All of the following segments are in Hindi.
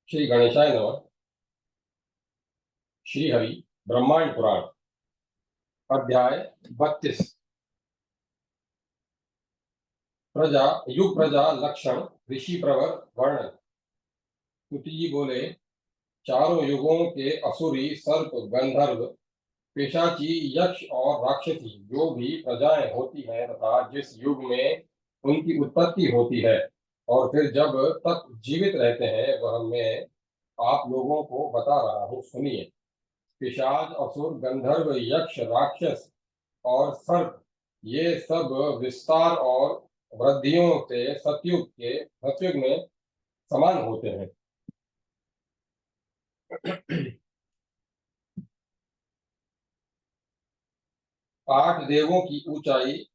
श्री गणेशाय नमः। श्री हरि ब्रह्मांड पुराण अध्याय 32। प्रजा युग प्रजा लक्षण ऋषि प्रवर वर्णन। कुटी जी बोले, चारों युगों के असुरी सर्प गंधर्व पिशाची यक्ष और राक्षसी जो भी प्रजाएं होती हैं तथा जिस युग में उनकी उत्पत्ति होती है और फिर जब तक जीवित रहते हैं वह मैं आप लोगों को बता रहा हूँ, सुनिए। पिशाच असुर गंधर्व यक्ष राक्षस और सर्प ये सब विस्तार और वृद्धियों से सतयुग में समान होते हैं। 8 देवों की ऊंचाई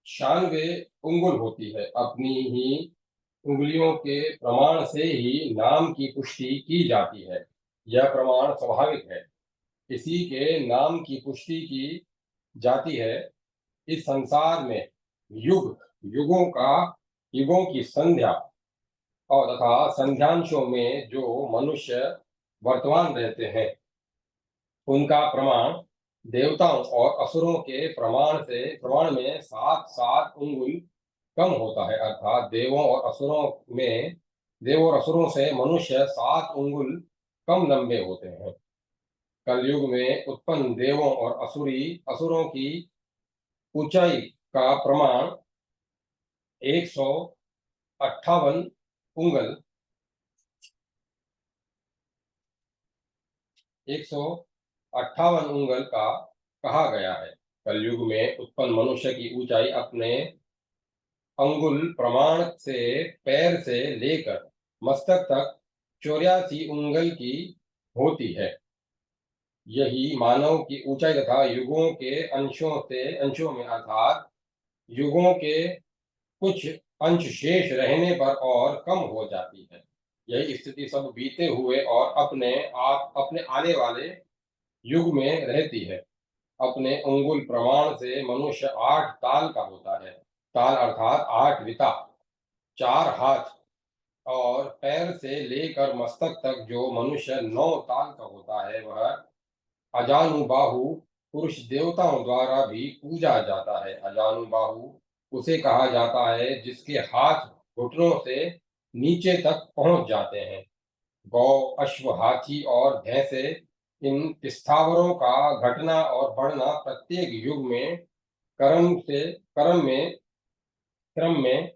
96 उंगुल होती है। अपनी ही उंगलियों के प्रमाण से ही नाम की पुष्टि की जाती है। यह प्रमाण स्वाभाविक है। इसी के नाम की पुष्टि की जाती है। इस संसार में युग युगों की संध्या और तथा संध्यांशों में जो मनुष्य वर्तमान रहते हैं उनका प्रमाण देवताओं और असुरों के प्रमाण में 7-7 उंगुल कम होता है। अर्थात देवों और असुरों से मनुष्य 7 उंगुल कम लंबे होते हैं। कलयुग में उत्पन्न देवों और असुरों की ऊंचाई का प्रमाण 158 उंगल 158 उंगल का कहा गया है। कलयुग में उत्पन्न मनुष्य की ऊंचाई अपने अंगुल प्रमाण से पैर से लेकर मस्तक तक 84 उंगल की होती है। यही मानव की ऊंचाई तथा युगों के अंशों में अर्थात युगों के कुछ अंश शेष रहने पर और कम हो जाती है। यही स्थिति सब बीते हुए और अपने आने वाले युग में रहती है। अपने अंगुल प्रमाण से मनुष्य 8 ताल का होता है। ताल अर्थात 8 विता, 4 हाथ और पैर से लेकर मस्तक तक जो मनुष्य 9 ताल का होता है वह अजानुबाहु पुरुष देवताओं द्वारा भी पूजा जाता है। अजानुबाहु उसे कहा जाता है जिसके हाथ घुटनों से नीचे तक पहुंच जाते हैं। गौ, अश्व, हाथी और भैंसे इन स्थावरों का घटना और बढ़ना प्रत्येक युग में कर्म से कर्म में क्रम में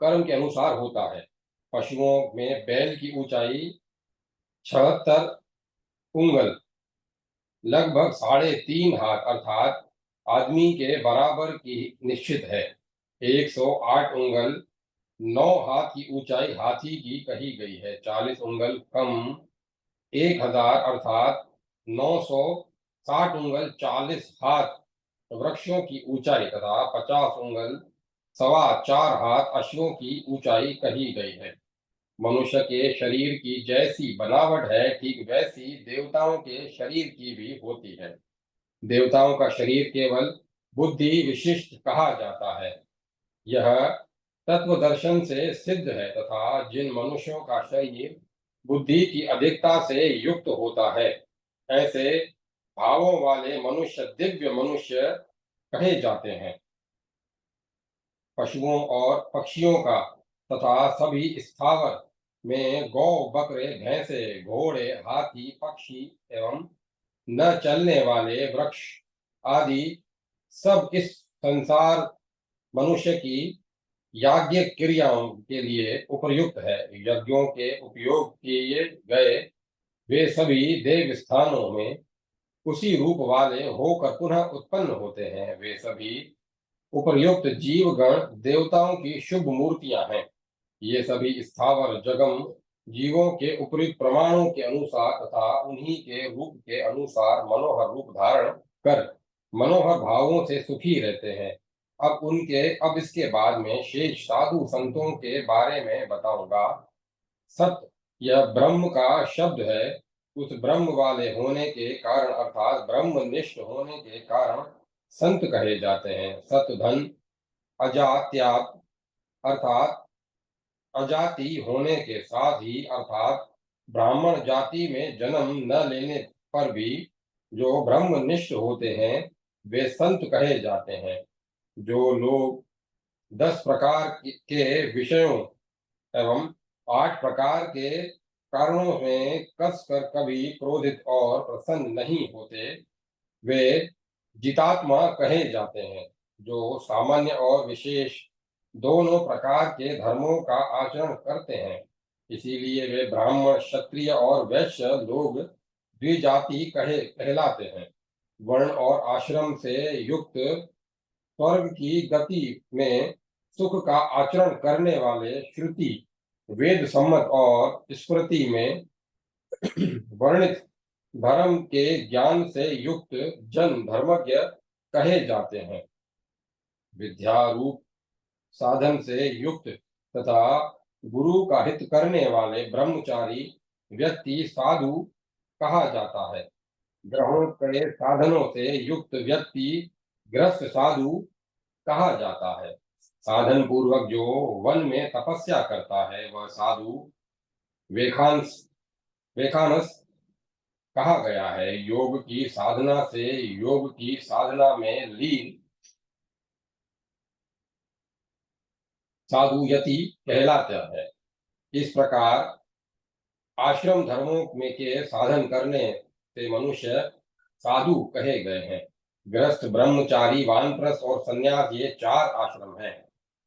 कर्म के अनुसार होता है। पशुओं में बैल की ऊंचाई 76 उंगल लगभग 3.5 हाथ अर्थात आदमी के बराबर की निश्चित है। 108 उंगल 9 हाथ की ऊंचाई हाथी की कही गई है। 40 उंगल कम 1000 अर्थात 960 उंगल 40 हाथ वृक्षों की ऊंचाई तथा 50 उंगल 4.25 हाथ अश्वों की ऊंचाई कही गई है। मनुष्य के शरीर की जैसी बनावट है ठीक वैसी देवताओं के शरीर की भी होती है। देवताओं का शरीर केवल बुद्धि विशिष्ट कहा जाता है। यह तत्व दर्शन से सिद्ध है तथा जिन मनुष्यों का शरीर बुद्धि की अधिकता से युक्त होता है ऐसे भावों वाले मनुष्य दिव्य मनुष्य कहे जाते हैं। पशुओं और पक्षियों का तथा सभी स्थावर में गौ, बकरे, भैंसे, घोड़े, हाथी, पक्षी एवं न चलने वाले वृक्ष आदि सब इस संसार मनुष्य की याज्ञ क्रियाओं के लिए उपयुक्त है। यज्ञों के उपयोग किए गए वे सभी देव स्थानों में उसी रूप वाले होकर पुनः उत्पन्न होते हैं। वे सभी उपर्युक्त जीवगण देवताओं की शुभ मूर्तियां हैं। ये सभी स्थावर जगम जीवों के उपयुक्त प्रमाणों के अनुसार तथा उन्हीं के रूप के अनुसार मनोहर रूप धारण कर मनोहर भावों से सुखी रहते हैं। अब इसके बाद में शेष साधु संतों के बारे में बताऊंगा। सत्य यह ब्रह्म का शब्द है। उस ब्रह्म वाले होने के कारण अर्थात ब्रह्मनिष्ठ होने के कारण संत कहे जाते हैं। सत धन अजात्याग अर्थात अजाति होने के साथ ही अर्थात ब्राह्मण जाति में जन्म न लेने पर भी जो ब्रह्मनिष्ठ होते हैं वे संत कहे जाते हैं। जो लोग 10 प्रकार के विषयों एवं 8 प्रकार के कारणों में कसकर कभी क्रोधित और प्रसन्न नहीं होते, वे जितात्मा कहे जाते हैं। जो सामान्य और विशेष दोनों प्रकार के धर्मों का आचरण करते हैं, इसीलिए वे ब्राह्मण, क्षत्रिय और वैश्य लोग द्विजाति कहलाते हैं। वर्ण और आश्रम से युक्त स्वर्ग की गति में सुख का आचरण करने वाले श्रुति, वेद सम्मत और स्मृति में वर्णित धर्म के ज्ञान से युक्त जन धर्मज्ञ कहे जाते हैं। विद्या रूप साधन से युक्त तथा गुरु का हित करने वाले ब्रह्मचारी व्यक्ति साधु कहा जाता है। ग्रहण के साधनों से युक्त व्यक्ति ग्रस्त साधु कहा जाता है। साधन पूर्वक जो वन में तपस्या करता है वह साधु वेखांस वेखानस कहा गया है। योग की साधना से योग की साधना में लीन साधु यति कहलाता है। इस प्रकार आश्रम धर्मों में के साधन करने से मनुष्य साधु कहे गए हैं। गृहस्थ, ब्रह्मचारी, वानप्रस्थ और सन्यास ये 4 आश्रम हैं।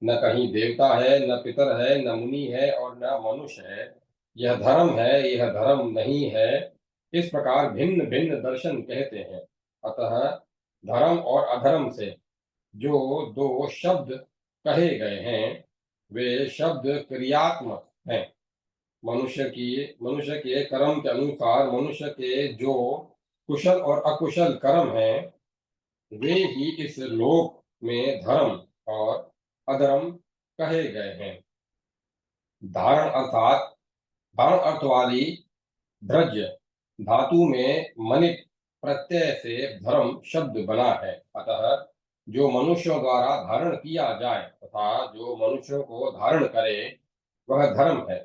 न कहीं देवता है, न पितर है, न मुनि है और न मनुष्य है। यह धर्म है, यह धर्म नहीं है, इस प्रकार भिन्न भिन्न दर्शन कहते हैं। अतः धर्म और अधर्म से जो 2 शब्द कहे गए हैं वे शब्द क्रियात्मक हैं। मनुष्य के कर्म के अनुसार मनुष्य के जो कुशल और अकुशल कर्म हैं वे ही इस लोक में धर्म और अधर्म कहे गए हैं। धारण अर्थात धारण अर्थ वाली ध्रज धातु में मनित प्रत्यय से धर्म शब्द बना है। अतः जो मनुष्यों द्वारा धारण किया जाए तथा जो मनुष्यों को धारण करे वह धर्म है।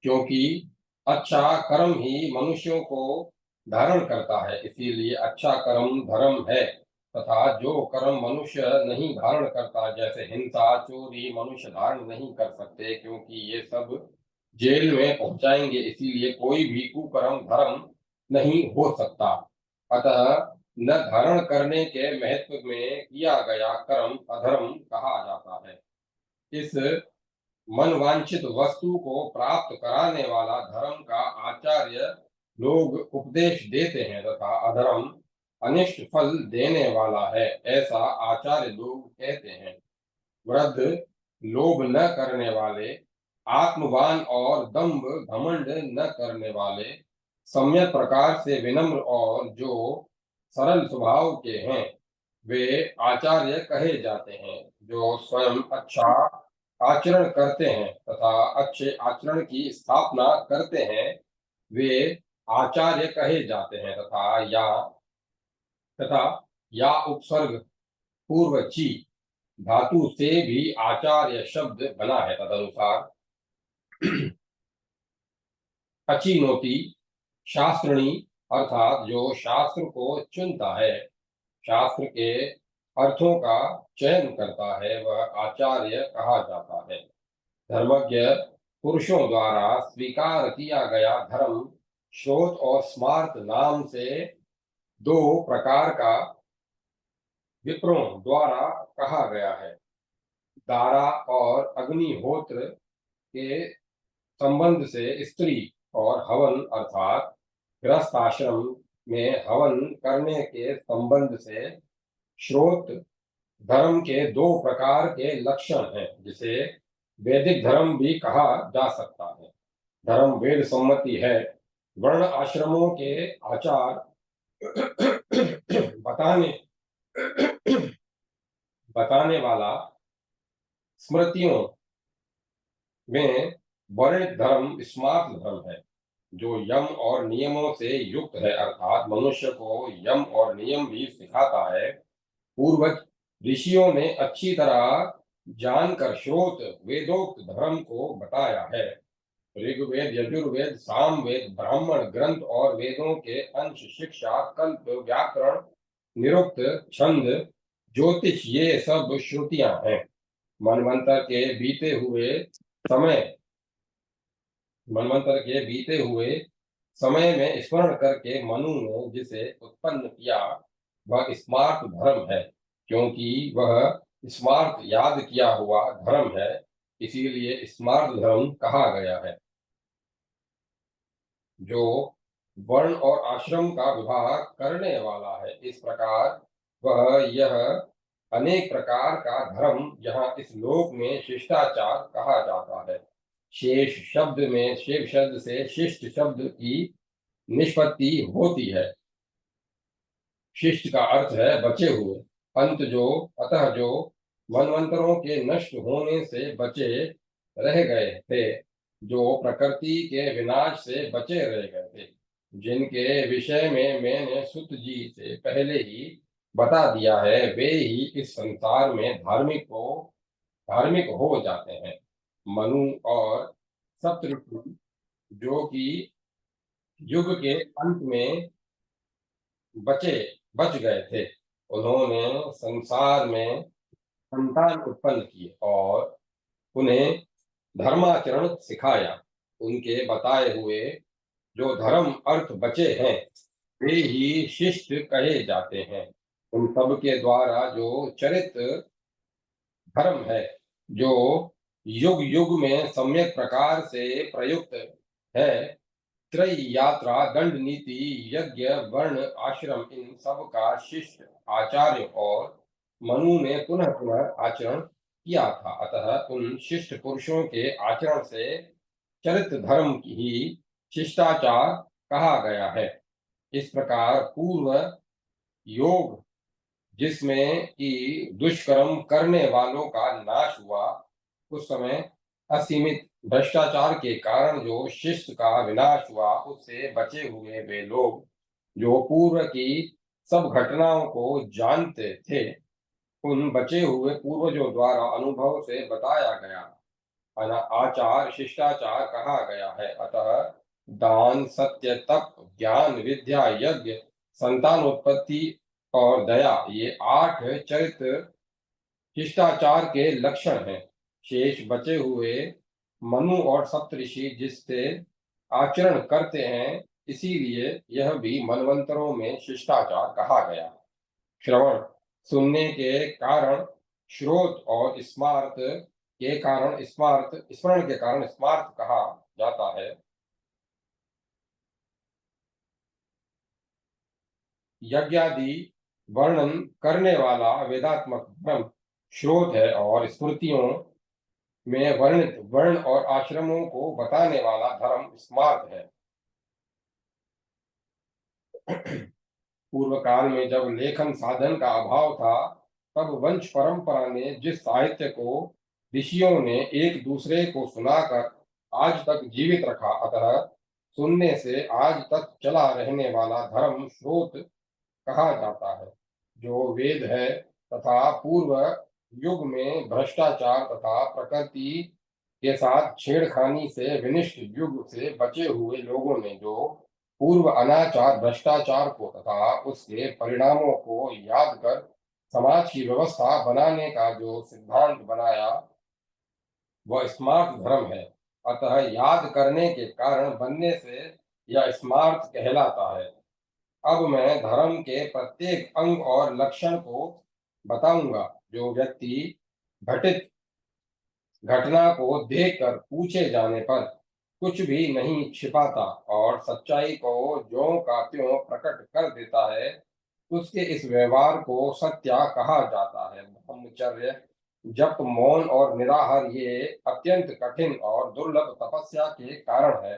क्योंकि अच्छा कर्म ही मनुष्यों को धारण करता है, इसीलिए अच्छा कर्म धर्म है। तथा जो कर्म मनुष्य नहीं धारण करता, जैसे हिंसा, चोरी, मनुष्य धारण नहीं कर सकते, क्योंकि ये सब जेल में पहुंचाएंगे। इसीलिए कोई भी कुकर्म धर्म नहीं हो सकता। अतः न धारण करने के महत्व में किया गया कर्म अधर्म कहा जाता है। इस मनवांछित वस्तु को प्राप्त कराने वाला धर्म का आचार्य लोग उपदेश देते हैं तथा अधर्म अनिष्ट फल देने वाला है, ऐसा आचार्य लोग कहते हैं। वृद्ध, लोभ न करने वाले, आत्मवान और दंभ घमंड न करने वाले, सम्यक प्रकार से विनम्र और जो सरल स्वभाव के हैं वे आचार्य कहे जाते हैं। जो स्वयं अच्छा आचरण करते हैं तथा अच्छे आचरण की स्थापना करते हैं वे आचार्य कहे जाते हैं। तथा या उपसर्ग पूर्व ची धातु से भी आचार्य शब्द बना है। तदनुसार अचिनोति शास्त्रणी अर्थात जो शास्त्र को चुनता है, शास्त्र के अर्थों का चयन करता है, वह आचार्य कहा जाता है। धर्मज्ञ पुरुषों द्वारा स्वीकार किया गया धर्म श्रोत और स्मार्त नाम से 2 प्रकार का विप्रों द्वारा कहा गया है। दारा और अग्निहोत्र के संबंध से स्त्री और हवन अर्थात गृहस्थ आश्रम में हवन करने के संबंध से श्रोत धर्म के 2 प्रकार के लक्षण हैं, जिसे वैदिक धर्म भी कहा जा सकता है। धर्म वेद सम्मति है। वर्ण आश्रमों के आचार बताने बताने वाला स्मृतियों में वर्णित धर्म स्मार्त धर्म है, जो यम और नियमों से युक्त है, अर्थात मनुष्य को यम और नियम भी सिखाता है। पूर्वज ऋषियों ने अच्छी तरह जानकर श्रोत वेदोक्त धर्म को बताया है। ऋग्वेद, यजुर्वेद, सामवेद, ब्राह्मण ग्रंथ और वेदों के अंश शिक्षा, कल्प, व्याकरण, निरुक्त, छंद, ज्योतिष ये सब श्रुतियां हैं। मनवंतर के बीते हुए समय मनवंतर के बीते हुए समय में स्मरण करके मनु ने जिसे उत्पन्न किया वह स्मार्त धर्म है, क्योंकि वह स्मार्त याद किया हुआ धर्म है, इसीलिए स्मार्त धर्म कहा गया है। जो वर्ण और आश्रम का विभाग करने वाला है, इस प्रकार वह यह अनेक प्रकार का धर्म यहाँ इस लोक में शिष्टाचार कहा जाता है। शेष शब्द से शिष्ट शब्द की निष्पत्ति होती है। शिष्ट का अर्थ है बचे हुए। अतः जो मनवंतरों के नष्ट होने से बचे रह गए थे, जो प्रकृति के विनाश से बचे रह गए थे, जिनके विषय में मैंने सुत जी से पहले ही बता दिया है, वे ही इस संसार में धार्मिक हो जाते हैं। मनु और सप्तऋषि जो कि युग के अंत में बचे बच गए थे, उन्होंने संसार में संतान उत्पन्न किए और उन्हें धर्माचरण सिखाया। उनके बताए हुए जो धर्म अर्थ बचे हैं, वे ही शिष्ट कहे जाते हैं। उन सब के द्वारा जो चरित्र धर्म है, जो युग युग में सम्यक प्रकार से प्रयुक्त है, त्रय यात्रा, दंड नीति, यज्ञ, वर्ण, आश्रम, इन सब का शिष्ट आचार्य और मनु ने पुनः पुनः आचरण किया था। अतः उन शिष्ट पुरुषों के आचरण से चरित्र धर्म की ही शिष्टाचार कहा गया है। इस प्रकार पूर्व योग जिसमें कि दुष्कर्म करने वालों का नाश हुआ, उस समय असीमित भ्रष्टाचार के कारण जो शिष्ट का विनाश हुआ, उससे बचे हुए वे लोग जो पूर्व की सब घटनाओं को जानते थे, उन बचे हुए पूर्वजों द्वारा अनुभव से बताया गया आचार शिष्टाचार कहा गया है। अतः दान, सत्य, तप, ज्ञान, विद्या, यज्ञ, संतानोत्पत्ति और दया ये 8 चरित्र शिष्टाचार के लक्षण हैं। शेष बचे हुए मनु और सप्तऋषि जिससे आचरण करते हैं, इसीलिए यह भी मनवंतरों में शिष्टाचार कहा गया। श्रवण सुनने के कारण श्रोत और स्मरण के कारण स्मार्त कहा जाता है। यज्ञादि वर्णन करने वाला वेदात्मक धर्म श्रोत है और स्मृतियों में वर्णित वर्ण और आश्रमों को बताने वाला धर्म स्मार्त है। पूर्व काल में जब लेखन साधन का अभाव था, तब वंश परंपरा ने जिस साहित्य को ऋषियों ने एक दूसरे को सुनाकर आज तक जीवित रखा, अतः सुनने से आज तक चला रहने वाला धर्म श्रोत कहा जाता है। जो वेद है तथा पूर्व युग में भ्रष्टाचार तथा प्रकृति के साथ छेड़खानी से विनिष्ट युग से बचे हुए लोगों ने जो पूर्व अनाचार भ्रष्टाचार को तथा उसके परिणामों को याद कर समाज की व्यवस्था बनाने का जो सिद्धांत बनाया, वह स्मार्त धर्म है। अतः याद करने के कारण बनने से यह स्मार्त कहलाता है। अब मैं धर्म के प्रत्येक अंग और लक्षण को बताऊंगा। जो व्यक्ति घटित घटना को देखकर पूछे जाने पर कुछ भी नहीं छिपाता और सच्चाई को ज्यों का त्यों प्रकट कर देता है, उसके इस व्यवहार को सत्या कहा जाता है। ब्रह्मचर्य, जप, मौन और निराहार ये अत्यंत कठिन और दुर्लभ तपस्या के कारण है।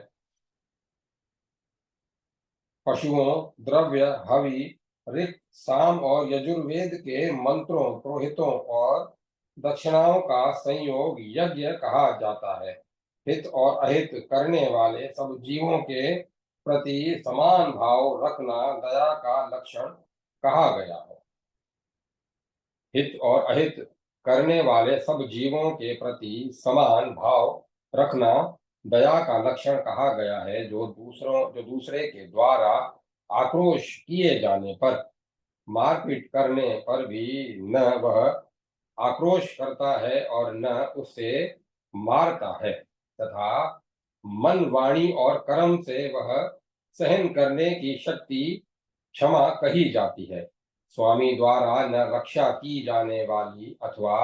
पशुओं, द्रव्य, हवि, ऋक्, साम और यजुर्वेद के मंत्रों, पुरोहितों और दक्षिणाओं का संयोग यज्ञ कहा जाता है। हित और अहित करने वाले सब जीवों के प्रति समान भाव रखना दया का लक्षण कहा गया है। हित और अहित करने वाले सब जीवों के प्रति समान भाव रखना दया का लक्षण कहा गया है। जो दूसरे के द्वारा आक्रोश किए जाने पर, मारपीट करने पर भी न वह आक्रोश करता है और न उसे मारता है, तथा मन, वाणी और कर्म से वह सहन करने की शक्ति क्षमा कही जाती है। स्वामी द्वारा न रक्षा की जाने वाली अथवा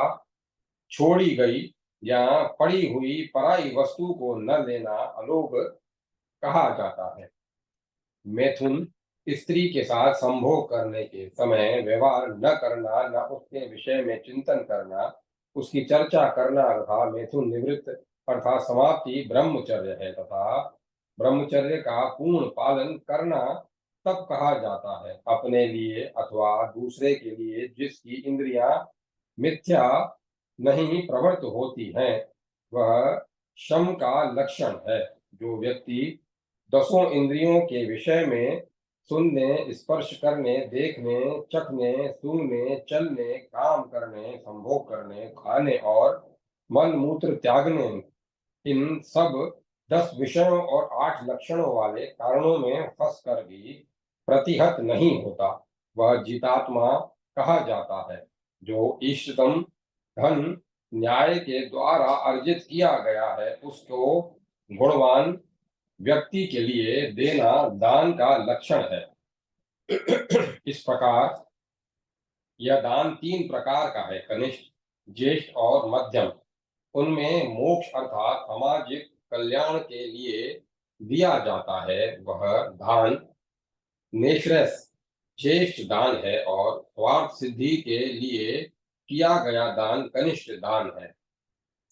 छोड़ी गई या पड़ी हुई पराई वस्तु को न लेना अलोभ कहा जाता है। मैथुन, स्त्री के साथ संभोग करने के समय व्यवहार न करना, न उसके विषय में चिंतन करना, उसकी चर्चा करना तथा मैथुन निवृत्त अर्थात समाप्ति ब्रह्मचर्य है, तथा ब्रह्मचर्य का पूर्ण पालन करना तब कहा जाता है अपने लिए अथवा दूसरे के लिए जिसकी इंद्रियां मिथ्या नहीं प्रवृत्त होती हैं, वह शम का लक्षण है। जो व्यक्ति दसों इंद्रियों के विषय में सुनने, स्पर्श करने, देखने, चखने, सूंघने, चलने, काम करने, संभोग करने, खाने और मल मूत्र त्यागने, इन सब 10 विषयों और 8 लक्षणों वाले कारणों में फंस कर भी प्रतिहत नहीं होता, वह जितात्मा कहा जाता है। जो इष्टतम धन न्याय के द्वारा अर्जित किया गया है, उसको गुणवान व्यक्ति के लिए देना दान का लक्षण है। इस प्रकार यह दान 3 प्रकार का है, कनिष्ठ, ज्येष्ठ और मध्यम। उनमें मोक्ष अर्थात सामाजिक कल्याण के लिए दिया जाता है वह दान नेश्रेयस ज्येष्ठ दान है, और स्वार्थ सिद्धि के लिए किया गया दान कनिष्ठ दान है।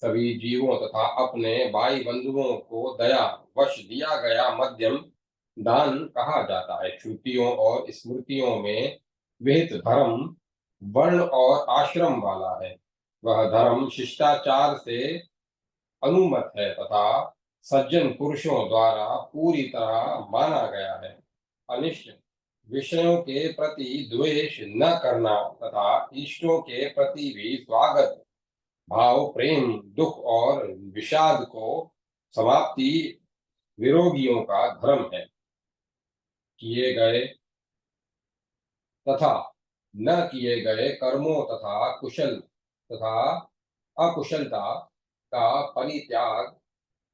सभी जीवों तथा अपने भाई बंधुओं को दया वश दिया गया मध्यम दान कहा जाता है। श्रुतियों और स्मृतियों में विहित धर्म वर्ण और आश्रम वाला है। वह धर्म शिष्टाचार से अनुमत है तथा सज्जन पुरुषों द्वारा पूरी तरह माना गया है। अनिष्ट विषयों के प्रति द्वेष न करना तथा इष्टों के प्रति भी स्वागत भाव, प्रेम, दुख और विषाद को समाप्ति विरोगियों का धर्म है। किए गए तथा न किए गए कर्मों तथा कुशल तथा अकुशलता का परित्याग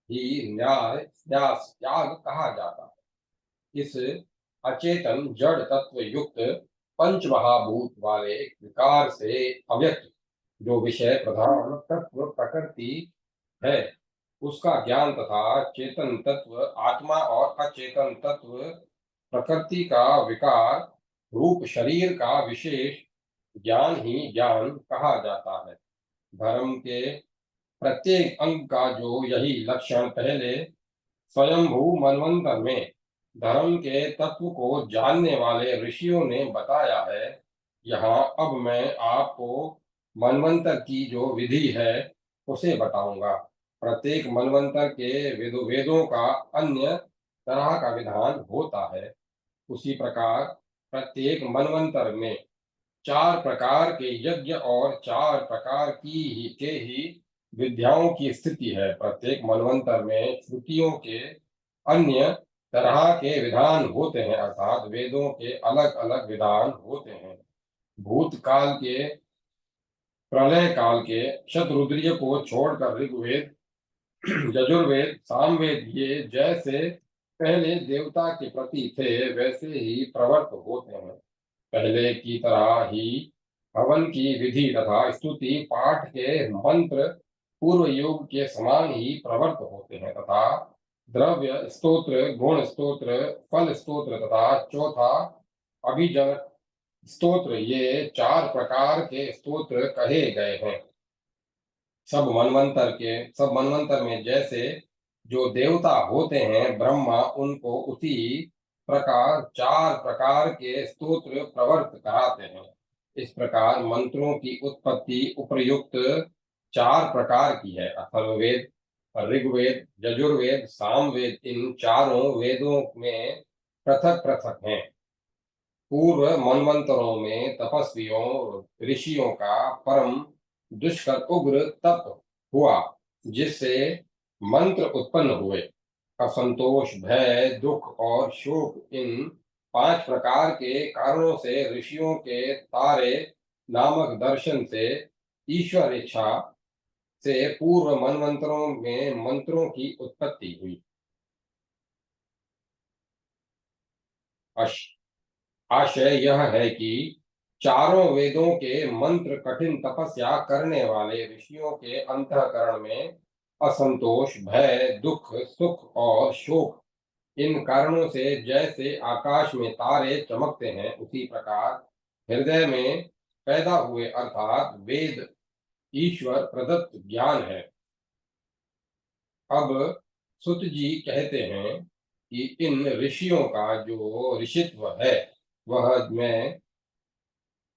ही न्याय न्यास त्याग कहा जाता है। इस अचेतन जड़ तत्व युक्त पंच महाभूत वाले विकार से अव्यक्त जो विषय प्रधान तत्व प्रकृति है, उसका ज्ञान तथा चेतन तत्व आत्मा और अचेतन तत्व प्रकृति का विकार रूप शरीर का विशेष ज्ञान ही ज्ञान कहा जाता है। धर्म के प्रत्येक अंग का जो यही लक्षण पहले स्वयंभू मनवंतर में धर्म के तत्व को जानने वाले ऋषियों ने बताया है, यहाँ अब मैं आपको मनवंतर की जो विधि है उसे बताऊंगा। प्रत्येक मनवंतर के वेदों का अन्य तरह का विधान होता है। उसी प्रकार प्रत्येक मनवंतर में 4 प्रकार के यज्ञ और 4 प्रकार की विद्याओं की स्थिति है। प्रत्येक मनवंतर में श्रुतियों के अन्य तरह के विधान होते हैं, अर्थात वेदों के अलग अलग विधान होते हैं। भूतकाल के, प्रलय काल के शतरुद्रीय को छोड़कर ऋग्वेद, यजुर्वेद, सामवेद ये जैसे पहले देवता के प्रति थे वैसे ही प्रवृत्त होते हैं। पहले की तरह ही हवन की विधि तथा स्तुति पाठ के मंत्र पूर्व युग के समान ही प्रवृत्त होते हैं, तथा द्रव्य स्तोत्र, गुण स्तोत्र, फल स्तोत्र तथा चौथा अभिजन स्तोत्र ये 4 प्रकार के स्तोत्र कहे गए हैं। सब मनवंतर में जैसे जो देवता होते हैं ब्रह्मा, उनको उसी प्रकार 4 प्रकार के स्तोत्र प्रवर्त कराते हैं। इस प्रकार मंत्रों की उत्पत्ति उपर्युक्त 4 प्रकार की है। अथर्ववेद, ऋग्वेद, यजुर्वेद, सामवेद इन चारों वेदों में पृथक पृथक हैं। पूर्व मनवंतरों में तपस्वियों ऋषियों का परम दुष्कर उग्र तप हुआ, जिससे मंत्र उत्पन्न हुए। असंतोष, भय, दुख और शोक, इन 5 प्रकार के कारणों से ऋषियों के तारे नामक दर्शन से ईश्वर इच्छा से पूर्व मनवंतरों में मंत्रों की उत्पत्ति हुई। आशय यह है कि चारों वेदों के मंत्र कठिन तपस्या करने वाले ऋषियों के अंतःकरण में असंतोष, भय, दुख, सुख और शोक, इन कारणों से जैसे आकाश में तारे चमकते हैं, उसी प्रकार हृदय में पैदा हुए अर्थात वेद ईश्वर प्रदत्त ज्ञान है। अब सुत जी कहते हैं कि इन ऋषियों का जो ऋषित्व है वह मैं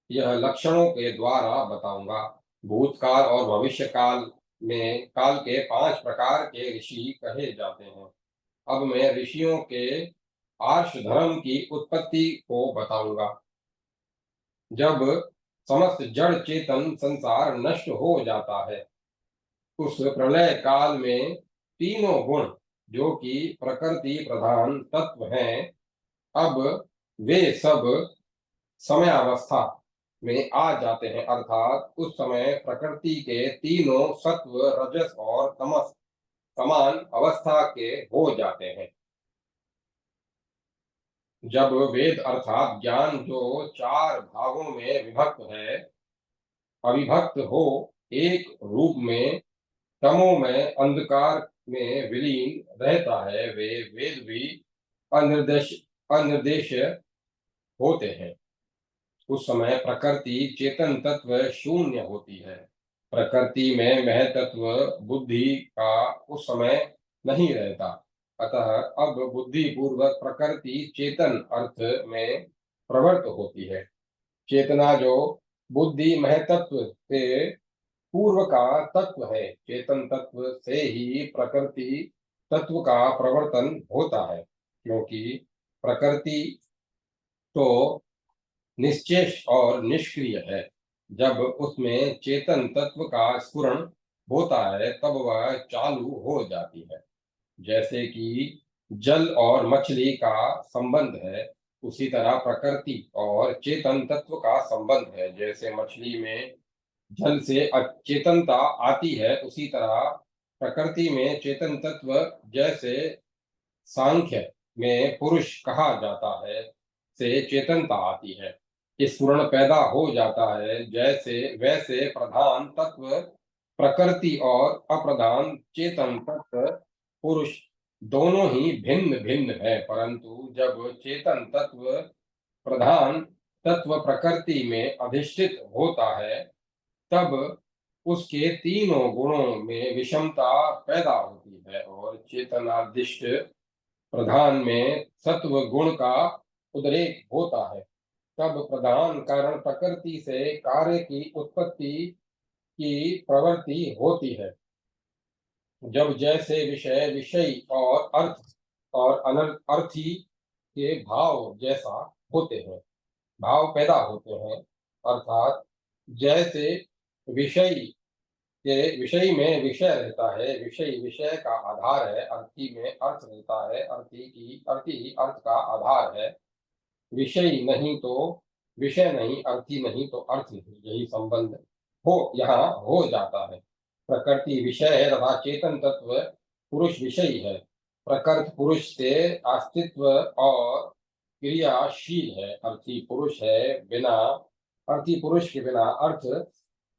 यह लक्षणों के द्वारा बताऊंगा। भूतकाल और भविष्य काल में काल के 5 प्रकार के ऋषि कहे जाते हैं। अब मैं ऋषियों के आर्ष धर्म की उत्पत्ति को बताऊंगा। जब समस्त जड़ चेतन संसार नष्ट हो जाता है, उस प्रलय काल में तीनों गुण जो कि प्रकृति प्रधान तत्व हैं, अब वे सब समयावस्था में आ जाते हैं, अर्थात उस समय प्रकृति के तीनों सत्व, रजस और तमस समान अवस्था के हो जाते हैं। जब वेद अर्थात ज्ञान जो 4 भागों में विभक्त है, अविभक्त हो एक रूप में तमोमय अंधकार में विलीन रहता है, वे वेद भी अनिर्देश होते हैं। उस समय प्रकृति चेतन तत्व शून्य होती है। प्रकृति में महतत्व बुद्धि का उस समय नहीं रहता। अतः अब बुद्धि पूर्वक प्रकृति चेतन अर्थ में प्रवृत्त होती है। चेतना जो बुद्धि महतत्व से पूर्व का तत्व है, चेतन तत्व से ही प्रकृति तत्व का प्रवर्तन होता है, क्योंकि प्रकृति तो निश्चेष और निष्क्रिय है। जब उसमें चेतन तत्व का स्फुरण होता है, तब वह चालू हो जाती है। जैसे कि जल और मछली का संबंध है, उसी तरह प्रकृति और चेतन तत्व का संबंध है। जैसे मछली में जल से अचेतनता आती है, उसी तरह प्रकृति में चेतन तत्व, जैसे सांख्य में पुरुष कहा जाता है, से चेतनता आती है। स्फुरण पैदा हो जाता है। जैसे वैसे प्रधान तत्व प्रकृति और अप्रधान चेतन तत्व पुरुष दोनों ही भिन्न भिन्न है, परंतु जब चेतन तत्व प्रधान तत्व प्रकृति में अधिष्ठित होता है, तब उसके तीनों गुणों में विषमता पैदा होती है और चेतनादिष्ट प्रधान में सत्व गुण का उद्रेक होता है। तब प्रधान कारण प्रकृति से कार्य की उत्पत्ति की प्रवृत्ति होती है। जब जैसे विषय विषय और अर्थ और अनर्थी के भाव जैसा होते हैं, भाव पैदा होते हैं, अर्थात जैसे विषय के विषय में विषय रहता है, विषय विषय का आधार है, अर्थी में अर्थ रहता है, अर्थी ही अर्थ का आधार है। विषय नहीं तो विषय नहीं, अर्थी नहीं तो अर्थ नहीं, यही संबंध यहाँ हो जाता है। प्रकृति विषय है तथा चेतन तत्व पुरुष विषय है। प्रकृति पुरुष से अस्तित्व और क्रियाशील है, अर्थी पुरुष है, बिना अर्थी पुरुष के बिना अर्थ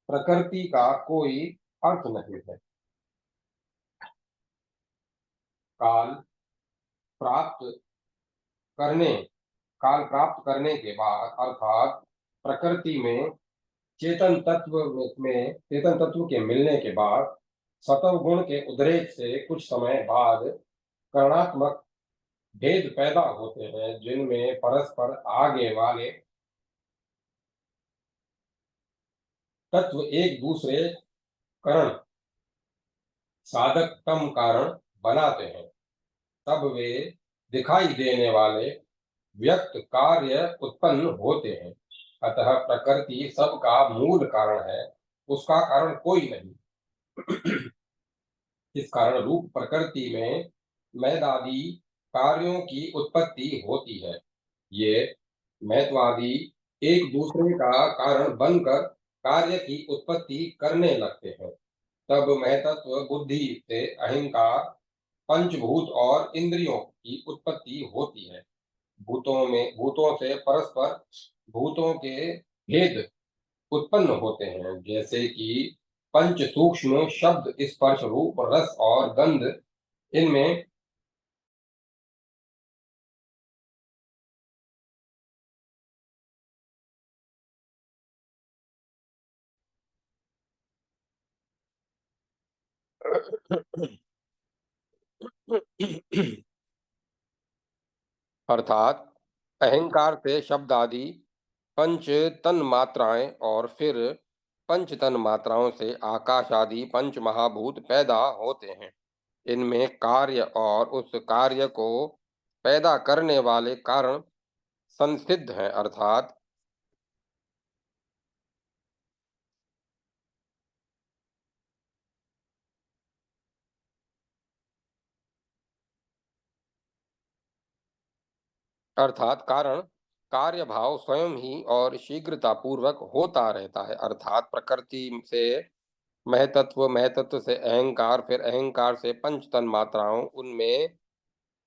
प्रकृति का कोई अर्थ नहीं है। काल प्राप्त करने काल प्राप्त करने के बाद, अर्थात प्रकृति में चेतन तत्व के मिलने के बाद, सतव गुण के उद्रेक से कुछ समय बाद करणात्मक भेद पैदा होते हैं, जिनमें परस्पर आगे वाले तत्व एक दूसरे करण साधक कम कारण बनाते हैं। तब वे दिखाई देने वाले व्यक्त कार्य उत्पन्न होते हैं। अतः प्रकृति सबका मूल कारण है, उसका कारण कोई नहीं। इस कारण रूप प्रकृति में मैदादी कार्यों की उत्पत्ति होती है। ये महत्वादी एक दूसरे का कारण बनकर कार्य की उत्पत्ति करने लगते हैं। तब महतत्व बुद्धि से अहंकार, पंचभूत और इंद्रियों की उत्पत्ति होती है। भूतों से परस्पर भूतों के भेद उत्पन्न होते हैं, जैसे कि पंच सूक्ष्म शब्द, स्पर्श, रूप, रस और गंध। इनमें अर्थात अहंकार से शब्द आदि पंच तन मात्राएं और फिर पंच तन मात्राओं से आकाश आदि पंच महाभूत पैदा होते हैं। इनमें कार्य और उस कार्य को पैदा करने वाले कारण संसिद्ध हैं। अर्थात कारण कार्य भाव स्वयं ही और शीघ्रता पूर्वक होता रहता है। अर्थात प्रकृति से महतत्व, महतत्व से अहंकार, फिर अहंकार से पंच तन मात्राओं, उनमें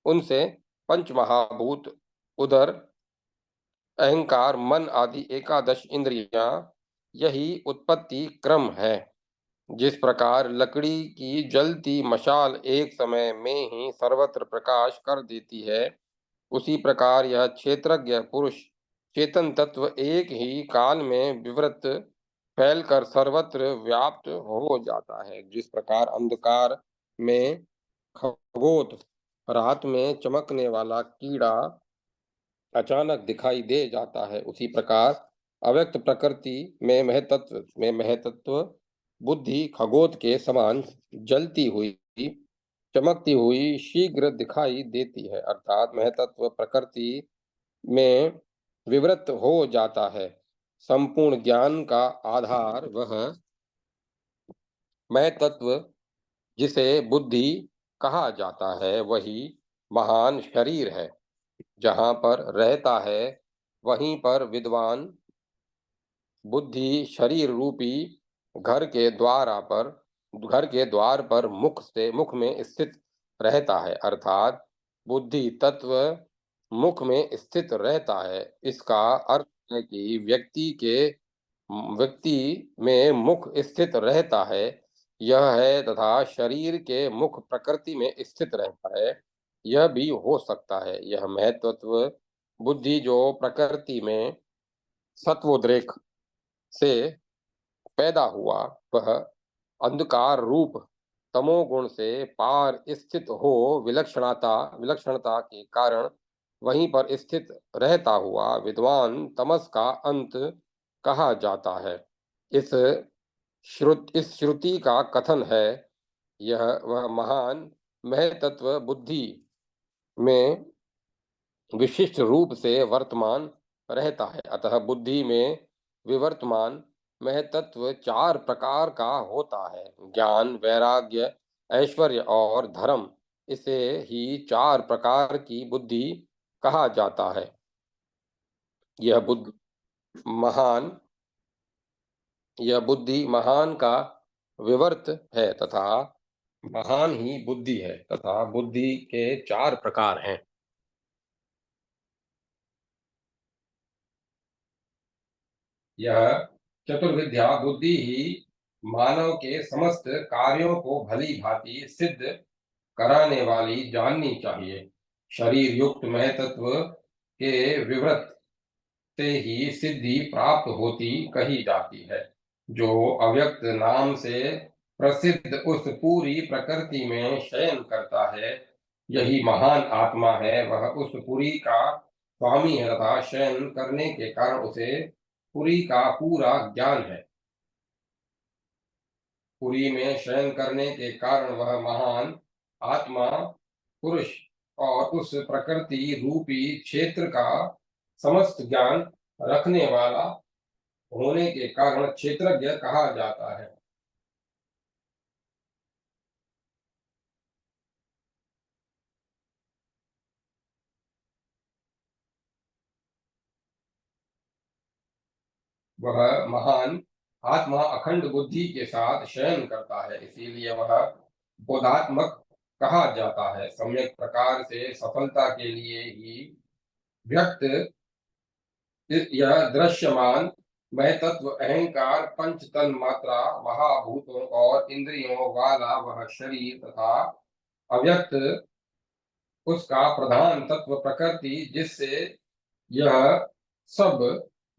उनसे पंच महाभूत, उधर अहंकार, मन आदि एकादश इंद्रियां, यही उत्पत्ति क्रम है। जिस प्रकार लकड़ी की जलती मशाल एक समय में ही सर्वत्र प्रकाश कर देती है, उसी प्रकार यह क्षेत्रज्ञ पुरुष चेतन तत्व एक ही काल में विवृत फैलकर सर्वत्र व्याप्त हो जाता है। जिस प्रकार अंधकार में खगोत, रात में चमकने वाला कीड़ा अचानक दिखाई दे जाता है, उसी प्रकार अव्यक्त प्रकृति में महतत्व बुद्धि खगोत के समान जलती हुई, चमकती हुई शीघ्र दिखाई देती है। अर्थात महतत्व प्रकृति में विवृत हो जाता है। संपूर्ण ज्ञान का आधार वह महतत्व जिसे बुद्धि कहा जाता है, वही महान शरीर है। जहाँ पर रहता है, वहीं पर विद्वान बुद्धि शरीर रूपी घर के घर के द्वार पर मुख में स्थित रहता है। अर्थात बुद्धि तत्व मुख में स्थित रहता है। इसका अर्थ है कि व्यक्ति में मुख स्थित रहता है, यह है, तथा शरीर के मुख प्रकृति में स्थित रहता है, यह भी हो सकता है। यह महत्त्व बुद्धि जो प्रकृति में सत्वोद्रेक से पैदा हुआ, वह अंधकार रूप तमोगुण से पार स्थित हो विलक्षणता के कारण वहीं पर स्थित रहता हुआ विद्वान तमस का अंत कहा जाता है। इस इस श्रुति का कथन है, यह वह महान महतत्व बुद्धि में विशिष्ट रूप से वर्तमान रहता है। अतः बुद्धि में विवर्तमान महतत्व चार प्रकार का होता है: ज्ञान, वैराग्य, ऐश्वर्य और धर्म। इसे ही चार प्रकार की बुद्धि कहा जाता है। यह बुद्धि महान यह बुद्धि महान का विवर्त है तथा महान ही बुद्धि है, तथा बुद्धि के चार प्रकार हैं। यह चतुर्विद्या बुद्धि ही मानव के समस्त कार्यों को भली भांति सिद्ध कराने वाली जाननी चाहिए। शरीर युक्त महतत्व के विवृत से ही सिद्धि प्राप्त होती कही जाती है। जो अव्यक्त नाम से प्रसिद्ध उस पूरी प्रकृति में शयन करता है, यही महान आत्मा है। वह उस पुरी का स्वामी है तथा शयन करने के कारण उसे पुरी का पूरा ज्ञान है। पुरी में शयन करने के कारण वह महान आत्मा पुरुष और उस प्रकृति रूपी क्षेत्र का समस्त ज्ञान रखने वाला होने के कारण क्षेत्रज्ञ कहा जाता है। वह महान आत्मा अखंड बुद्धि के साथ शयन करता है, इसीलिए वह बोधात्मक कहा जाता है। सम्यक प्रकार से सफलता के लिए ही व्यक्त यह दृश्यमान मैं तत्व अहंकार पंच तन मात्रा महाभूतों और इंद्रियों वाला वह शरीर तथा अव्यक्त उसका प्रधान तत्व प्रकृति जिससे यह सब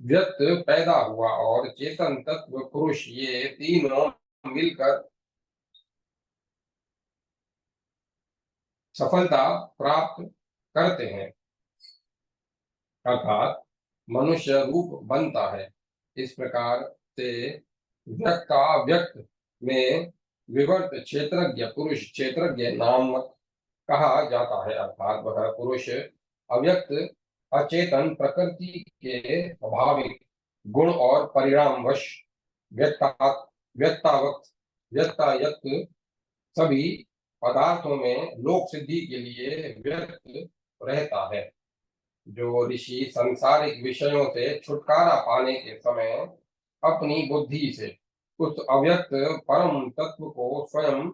व्यक्त पैदा हुआ और चेतन तत्व पुरुष ये तीनों मिलकर सफलता प्राप्त करते हैं, अर्थात मनुष्य रूप बनता है। इस प्रकार से व्यक्ताव्यक्त में विवर्त क्षेत्रज्ञ पुरुष क्षेत्रज्ञ नामक कहा जाता है, अर्थात वह पुरुष अव्यक्त अचेतन प्रकृति के स्वाभाविक गुण और परिणामवश व्यक्ता व्यक्तावक्त व्यक्तायक्त सभी पदार्थों में लोक सिद्धि के लिए व्यक्त रहता है। जो ऋषि सांसारिक विषयों से छुटकारा पाने के समय अपनी बुद्धि से उस अव्यक्त परम तत्व को स्वयं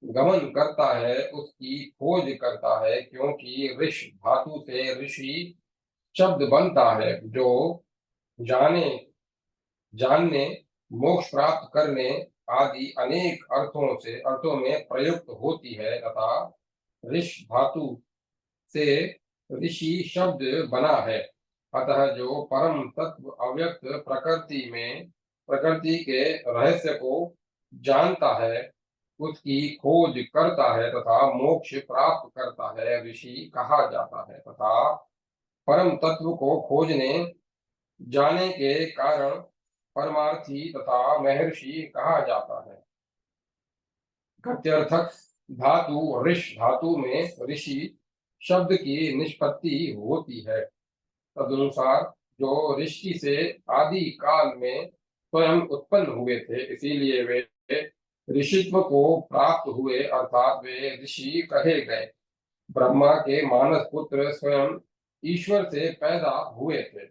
गमन करता है, उसकी खोज करता है, क्योंकि ऋष धातु से ऋषि शब्द बनता है जो जाने जानने मोक्ष प्राप्त करने आदि अनेक अर्थों में प्रयुक्त होती है तथा ऋष धातु से ऋषि शब्द बना है। अतः जो परम तत्व अव्यक्त प्रकृति के रहस्य को जानता है, उसकी खोज करता है तथा मोक्ष प्राप्त करता है, ऋषि कहा जाता है। तथा परम तत्व को खोजने जाने के कारण परमार्थी तथा महर्षि कहा जाता है। गत्यर्थक धातु ऋष धातु में ऋषि शब्द की निष्पत्ति होती है। तदनुसार जो ऋषि से आदि काल में स्वयं उत्पन्न हुए थे, इसीलिए वे ऋषित्व को प्राप्त हुए, अर्थात वे ऋषि कहे गए। ब्रह्मा के मानस पुत्र स्वयं ईश्वर से पैदा हुए थे,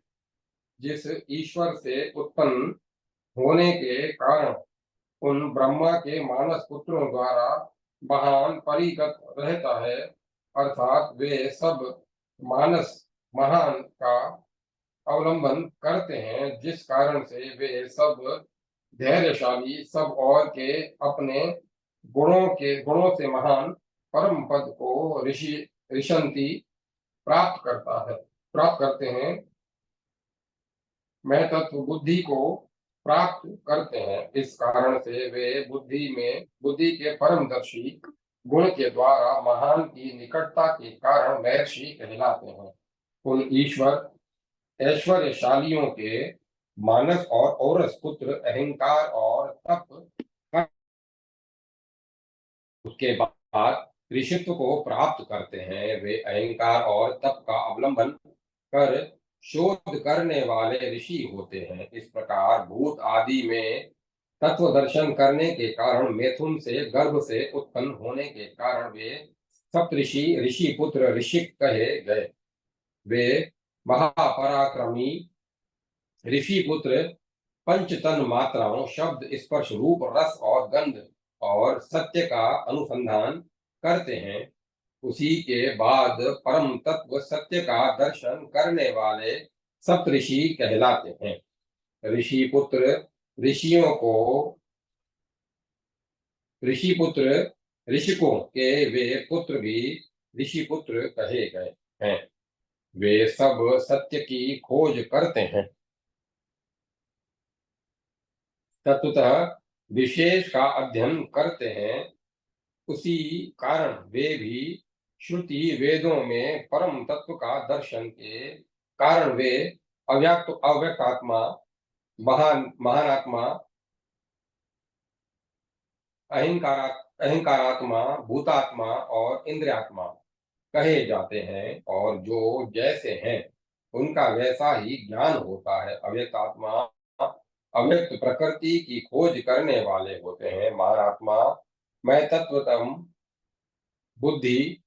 जिस ईश्वर से उत्पन्न होने के कारण उन ब्रह्मा के मानस पुत्रों द्वारा महान परिगत रहता है, अर्थात वे सब मानस महान का अवलंबन करते हैं, जिस कारण से वे सब धैर्यशाली सब और के अपने गुणों से महान परम पद को ऋषंति प्राप्त करते हैं, मैं तत्व बुद्धि को प्राप्त करते हैं। इस कारण से वे बुद्धि के परमदर्शी गुण के द्वारा महान की निकटता के कारण महर्षि कहलाते हैं। उन ऐश्वर्यशालियों के मानस और औरस पुत्र अहंकार और तप उसके बाद ऋषित्व को प्राप्त करते हैं। वे अहंकार और तप का अवलंबन कर शोध करने वाले ऋषि होते हैं। इस प्रकार भूत आदि में तत्व दर्शन करने के कारण मैथुन से गर्भ से उत्पन्न होने के कारण वे सप्तऋषि ऋषि पुत्र ऋषि कहे गए। वे महापराक्रमी ऋषि पुत्र पंचतन मात्राओं शब्द स्पर्श रूप रस और गंध और सत्य का अनुसंधान करते हैं। उसी के बाद परम तत्व सत्य का दर्शन करने वाले सप्तऋषि कहलाते हैं। ऋषि पुत्र ऋषियों को ऋषि पुत्र ऋषिकों के वे पुत्र भी ऋषि पुत्र कहे गए हैं। वे सब सत्य की खोज करते हैं, तत्वतः विशेष का अध्ययन करते हैं। उसी कारण वे भी श्रुति वेदों में परम तत्व का दर्शन के कारण वे अव्यक्त आत्मा महान आत्मा अहंकारात्मा भूतात्मा और इंद्रियात्मा कहे जाते हैं, और जो जैसे हैं उनका वैसा ही ज्ञान होता है। अव्यक्त आत्मा अव्यक्त प्रकृति की खोज करने वाले होते हैं। महात्मा मैं तत्वतम बुद्धि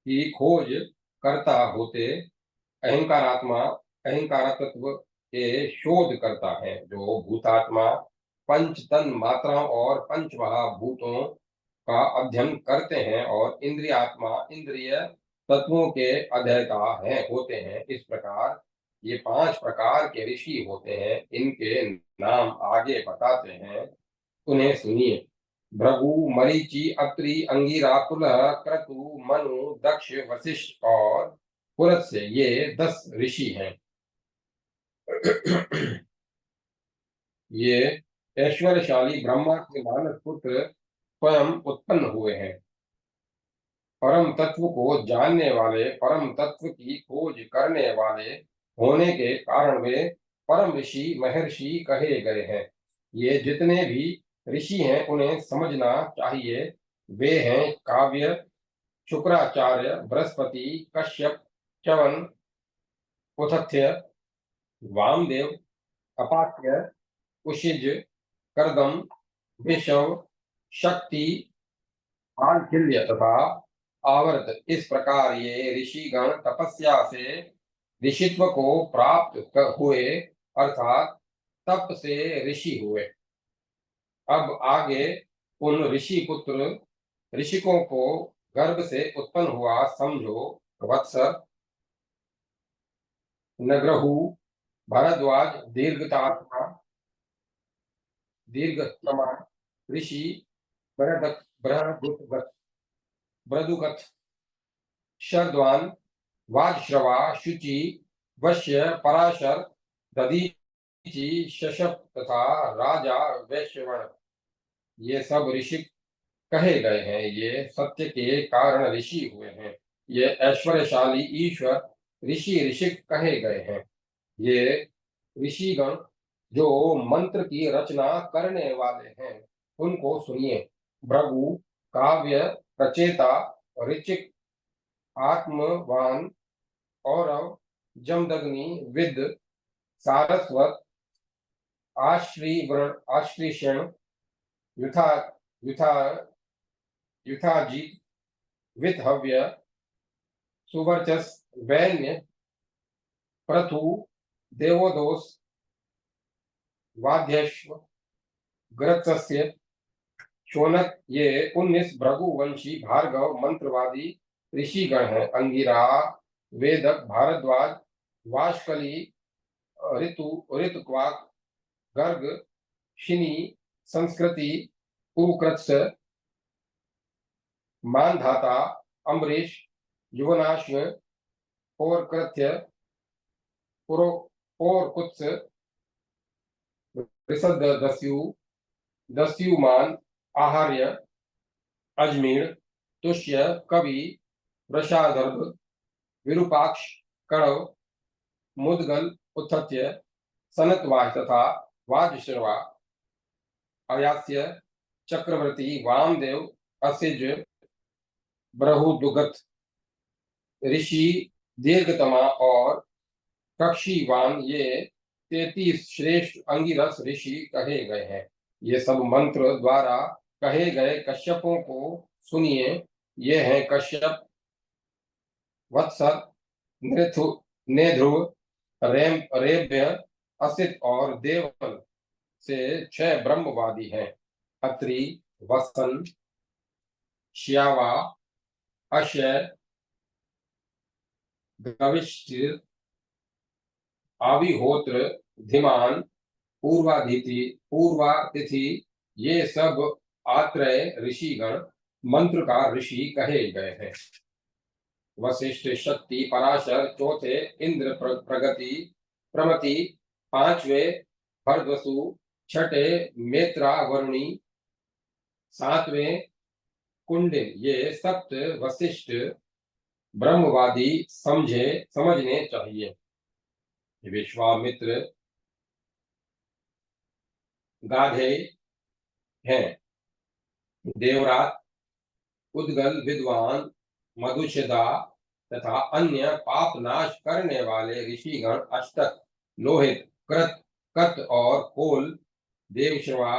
की खोज करता होते। अहंकारात्मा अहंकारतत्व के शोध करता है। जो भूतात्मा पंच तन मात्राओं और पंच महाभूतों का अध्ययन करते हैं, और इंद्रियात्मा इंद्रिय तत्वों के अध्येता है होते हैं। इस प्रकार ये 5 प्रकार के ऋषि होते हैं। इनके नाम आगे बताते हैं, उन्हें सुनिए। भृगु, मरीचि, अत्रि, अंगिरा, पुलह, क्रतु, मनु, दक्ष, वशिष्ठ और पुलत्स्य, ये 10 ऋषि हैं। ये ऐश्वर्यशाली ब्रह्मा के मानस पुत्र स्वयं उत्पन्न हुए हैं। परम तत्व को जानने वाले, परम तत्व की खोज करने वाले होने के कारण वे परम ऋषि महर्षि कहे गए हैं। ये जितने भी ऋषि हैं उन्हें समझना चाहिए। वे हैं काव्य, शुक्राचार्य, बृहस्पति, कश्यप, च्यवन, उतथ्य, वामदेव, अपाक्य, उशिज, करदम, विषव, शक्ति, आलखिल्य तथा आवर्त। इस प्रकार ये ऋषिगण तपस्या से ऋषित्व को प्राप्त हुए, अर्थात तप से ऋषि हुए। अब आगे उन ऋषि पुत्र ऋषिकों को गर्भ से उत्पन्न हुआ समझो। वत्स, नग्रहु, भरद्वाज, दीर्घतमा, ऋषि, ब्रदुगथ, शरद्वान, वाजश्रवा, शुचि, वश्य, पराशर, दधीचि, शशप तथा राजा वैश्यवण, ये सब ऋषि कहे गए हैं। ये सत्य के कारण ऋषि हुए हैं। ये ऐश्वर्यशाली ईश्वर ऋषि ऋषि कहे गए हैं। ये ऋषिगण जो मंत्र की रचना करने वाले हैं, उनको सुनिए। भृगु काव्य रचेता, ऋचिक आत्मवान, औरव जमदग्नि विद, सारस्वत आश्रीषण, युथा युथा युथाजीत, वितहव्य, सुवर्चस, वैन्य, प्रथु, देवोदोस, वाध्यश्व, ग्रत्सस्य, शौनक, ये 19 भृगुवंशी भार्गव मंत्रवादी ऋषिगण हैं। अंगिरा, वेदक, भारद्वाज, वाशकली, ऋतुक्वाक, गर्ग, शिनी, संस्कृति, कुकृत्स, मानधाता, अम्बरीश, युवनाश्व, पौरकृत्य, पौरकुत्स, दस्युमान, आहार्य, अजमेर, तुष्य, कवि, वृषादर्भ, विरूपाक्ष, कणव, मुदगल, उद्धत्य, सनतवाज तथा वाजश्रवा, अयास्य, चक्रवर्ती, वामदेव, असिज, बृहुदुगत, ऋषि, दीर्घतमा और कक्षीवान, ये 33 श्रेष्ठ अंगिरस ऋषि कहे गए हैं। ये सब मंत्र द्वारा कहे गए कश्यपों को सुनिए। ये हैं कश्यप, वत्सर, नृथु, नेध्रुव, रेभ्य, असित और देवल से 6 ब्रह्मवादी हैं। अत्रि, वसन, श्यावा, अक्षय, गविष्ठ, आविहोत्र, धीमान, पूर्वातिथि, ये सब आत्रेय ऋषिगण मंत्र का ऋषि कहे गए हैं। वशिष्ठ, शक्ति, पराशर चौथे, इंद्र, प्रगति, प्रमति पांचवें, भरद्वसु छठे, मेत्रा, वरुणी सातवें, कुंडिन, ये सप्त वशिष्ठ ब्रह्मवादी समझने चाहिए। विश्वामित्र गाधे हैं। देवरात, उद्गल, विद्वान, मधुसूदा तथा अन्य पाप नाश करने वाले ऋषिगण अष्टक, लोहित, कृत, कत और कोल, देवश्रवा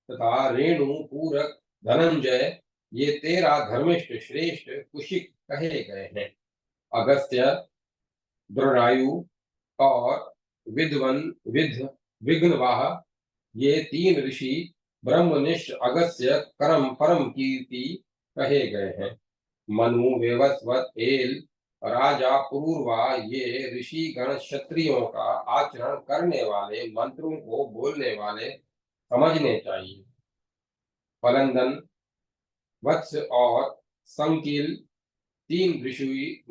तथा रेणु, पूरक, धनंजय, ये 13 धर्मिष्ठ श्रेष्ठ कुशिक कहे गए हैं। अगस्त्य, द्रोणायु और विघ्नवाह, ये 3 ऋषि ब्रह्मनिष्ठ अगस्त्य परम कीर्ति कहे गए हैं। मनु, वेवस्वत, एल, राजा पुरूरवा, ये ऋषि गण क्षत्रियों का आचरण करने वाले, मंत्रों को बोलने वाले समझने चाहिए। फलंदन, वत्स और संकील, 3 ऋषि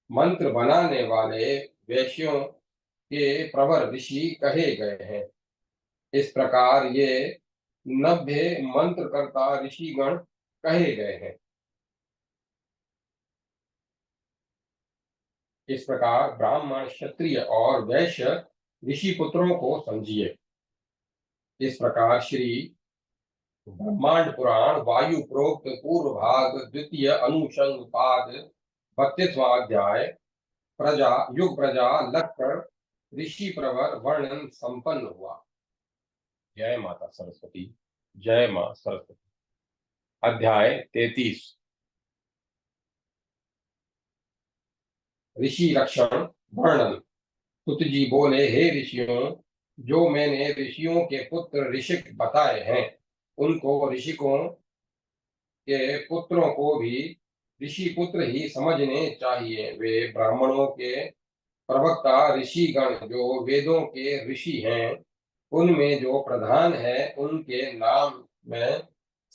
मंत्र बनाने वाले वैश्यों के प्रवर ऋषि कहे गए हैं। इस प्रकार ये 90 मंत्रकर्ता ऋषिगण कहे गए हैं। इस प्रकार ब्राह्मण, क्षत्रिय और वैश्य ऋषि पुत्रों को समझिए। इस प्रकार श्री ब्रह्मांड पुराण वायु प्रोक्त पूर्व भाग द्वितीय अनुषंग पाद 32वां अध्याय प्रजा लक्षण ऋषि प्रवर वर्णन संपन्न हुआ। जय माता सरस्वती। जय मां सरस्वती। अध्याय 33 ऋषि लक्षण वर्णन। सुत जी बोले, हे ऋषियों, जो मैंने ऋषियों के पुत्र ऋषिक बताए हैं, उनको ऋषिकों के पुत्रों को भी ऋषि पुत्र ही समझने चाहिए। वे ब्राह्मणों के प्रवक्ता ऋषिगण जो वेदों के ऋषि हैं, उनमें जो प्रधान है, उनके नाम मैं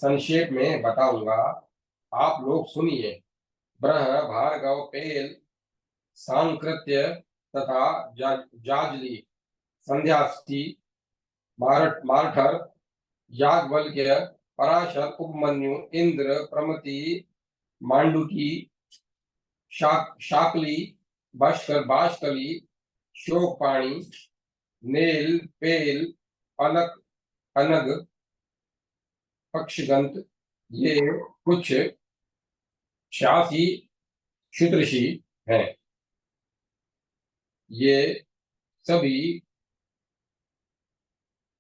संक्षेप में बताऊंगा, आप लोग सुनिए। ब्रह, भार्गव, पेल, सांकृत्य तथा जाजली, संध्यास्ती, मारठर, याज्ञवल्क्य, पराशर, उपमन्यु, इंद्र, प्रमति, मांडुकी, शाकली, बाष्कली, शोकपाणी, नेल, पेल, अनक, अनग, पक्षगंत, ये कुछ 86 क्षुद्रषि हैं। ये सभी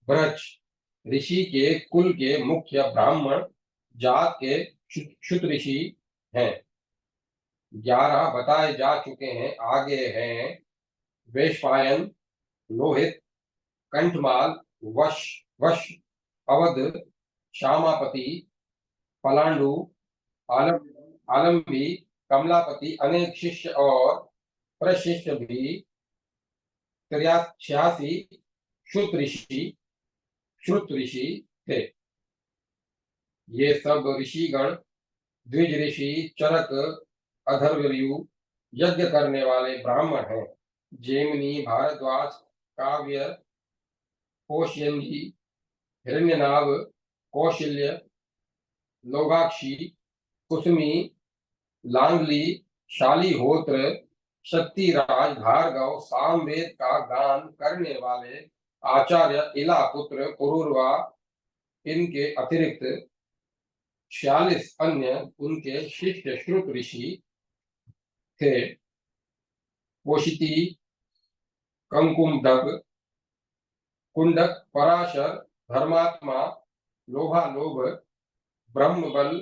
ब्रज ऋषि के कुल के मुख्य ब्राह्मण जात के क्षुद्रषि हैं। 11 बताए जा चुके हैं, आगे हैं वैशंपायन, लोहित, कंठमाल, वश, अवध, श्यामापति, पलांडु, आलम्बी, कमलापति, अनेक शिष्य और प्रशिष्य भी 86 श्रुत ऋषि थे। ये सब ऋषिगण द्विज ऋषि, चरक, अधर्वयु, यज्ञ करने वाले ब्राह्मण हैं। जेमिनी, भारद्वाज, काव्य, कोशयंजी, हिरण्यनाभ, कौशल्य, लोगाक्षी, कुसुमी, लांगली, शालीहोत्र, शक्तिराज, भार्गव, सामवेद का गान करने वाले आचार्य, इला पुत्र पुरूरवा, इनके अतिरिक्त 46 अन्य उनके शिष्य श्रुत ऋषि थे। कोशिति, कंकुमदग, कुंडक, पराशर, धर्मात्मा, लोभालोभ, ब्रह्मबल,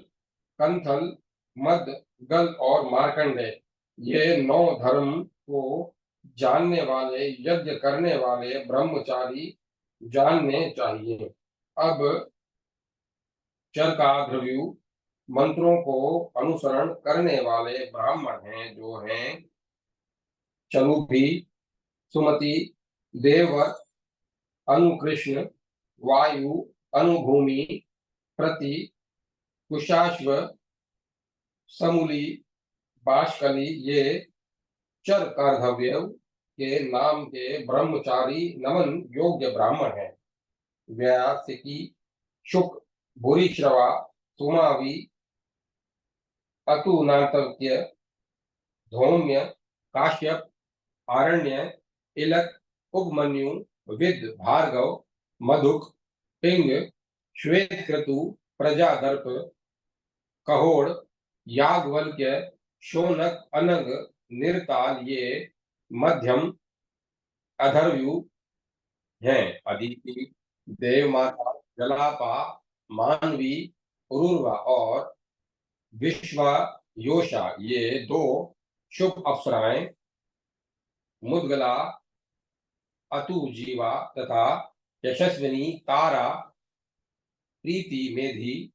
कंथल, मद, गल और मार्कंडेय, ये 9 धर्म को जानने वाले, यज्ञ करने वाले ब्रह्मचारी जानने चाहिए। अब चरकाद्रव्यु मंत्रों को अनुसरण करने वाले ब्राह्मण हैं, जो हैं चलुभी, सुमति, देवव्रत, अनुकृष्ण, वायु, अनुभूमि, प्रति, कुशाश्व, समूली, बाष्कली, ये चर कर्तव्य के नाम के ब्रह्मचारी नमन योग्य ब्राह्मण हैं। व्यासिकी, शुक, भूरिश्रवा, सुमावी, अतुनातव्य, धौम्य, काश्यप, आरण्य, इलक, उपमन्यु, विद, भार्गव, मधुक, पिंग, श्वेतक्रतु, प्रजादर्प, कहोड़, याज्ञवल्क्य, शौनक, अनंग, निरताल ये मध्यम अधर्व्यू हैं। अदिति, देवमाता, जलापा, मानवी, उरुर्वा और विश्वायोषा ये दो शुभ अप्सराएं, मुद्गला, अतुजीवा तथा यशस्विनी, तारा, प्रीति, मेधी,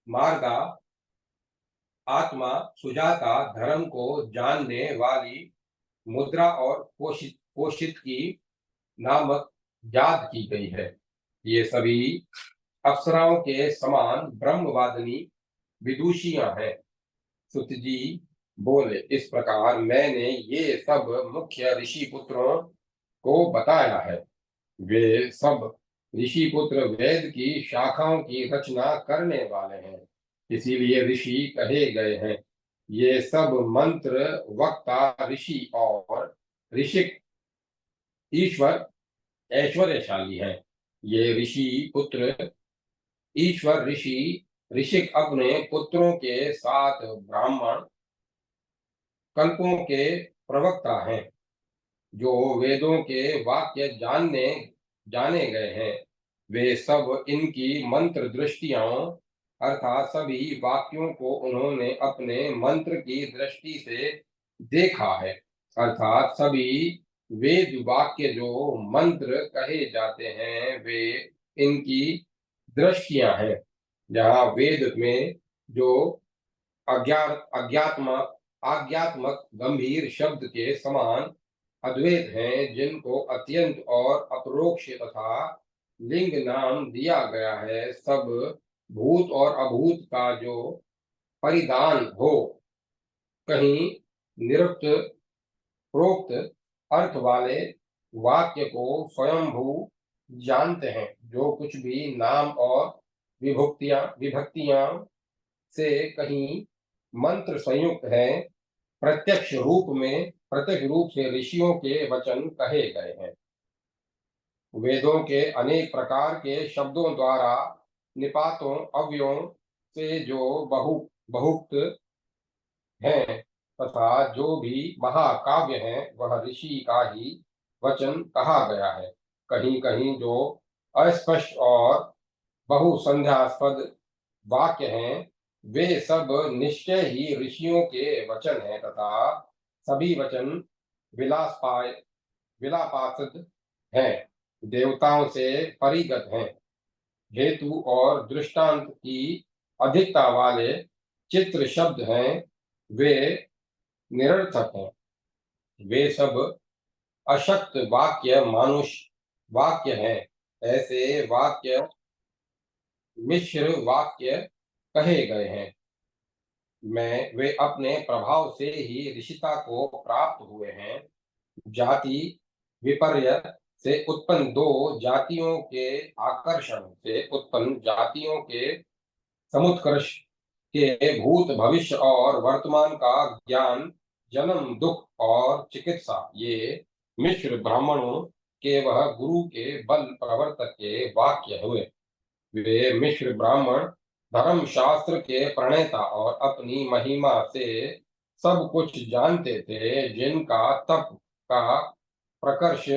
मार्गा, आत्मा, सुजाता, धर्म को जानने वाली, मुद्रा और पोषित पोषित की नामक याद की गई है। ये सभी अप्सराओं के समान ब्रह्मवादिनी विदुषियां हैं। सुत जी बोले, इस प्रकार मैंने ये सब मुख्य ऋषि पुत्रों को बताया है। वे सब ऋषि पुत्र वेद की शाखाओं की रचना करने वाले हैं, इसीलिए ऋषि कहे गए हैं। ये सब मंत्र वक्ता ऋषि और ऋषिक ईश्वर ऐश्वर्यशाली हैं। ये ऋषि पुत्र ईश्वर ऋषि ऋषिक अपने पुत्रों के साथ ब्राह्मण कल्पों के प्रवक्ता हैं, जो वेदों के वाक्य जाने गए हैं। वे सब इनकी मंत्र दृष्टियों अर्थात सभी वाक्यों को उन्होंने अपने मंत्र की दृष्टि से देखा है। अर्थात सभी वेद वाक्य जो मंत्र कहे जाते हैं वे इनकी दृष्टियां हैं। जहाँ वेद में जो अज्ञात्मक आज्ञात्मक गंभीर शब्द के समान अद्वैत हैं, जिनको अत्यंत और अपरोक्ष तथा लिंग नाम दिया गया है, सब भूत और अभूत का जो परिदान हो, कहीं निरुक्त प्रोक्त अर्थ वाले वाक्य को स्वयंभू जानते हैं। जो कुछ भी नाम और विभक्तियां से कहीं मंत्र संयुक्त है, प्रत्यक्ष रूप से ऋषियों के वचन कहे गए हैं। वेदों के अनेक प्रकार के शब्दों द्वारा निपातों अव्ययों से जो बहुक्त हैं तथा जो भी महाकाव्य हैं वह ऋषि का ही वचन कहा गया है। कहीं कहीं जो अस्पष्ट और बहुसंध्यास्पद वाक्य हैं वे सब निश्चय ही ऋषियों के वचन हैं तथा सभी वचन विलासपाय विलापास्पद हैं, देवताओं से परिगत हैं। हेतु और दृष्टांत की अधिकता वाले चित्र शब्द हैं, वे निरर्थक हैं। वे सब अशक्त वाक्य मानुष वाक्य हैं। ऐसे वाक्य मिश्र वाक्य कहे गए हैं। वे अपने प्रभाव से ही ऋषिता को प्राप्त हुए हैं। जाति विपर्य से उत्पन्न दो जातियों के आकर्षण से उत्पन्न जातियों के समुत्कर्ष के भूत भविष्य और वर्तमान का ज्ञान, जन्म दुख और चिकित्सा ये मिश्र ब्राह्मणों के वह गुरु के बल प्रवर्तक के वाक्य हुए। वे मिश्र ब्राह्मण धर्म शास्त्र के प्रणेता और अपनी महिमा से सब कुछ जानते थे, जिनका तप का प्रकर्ष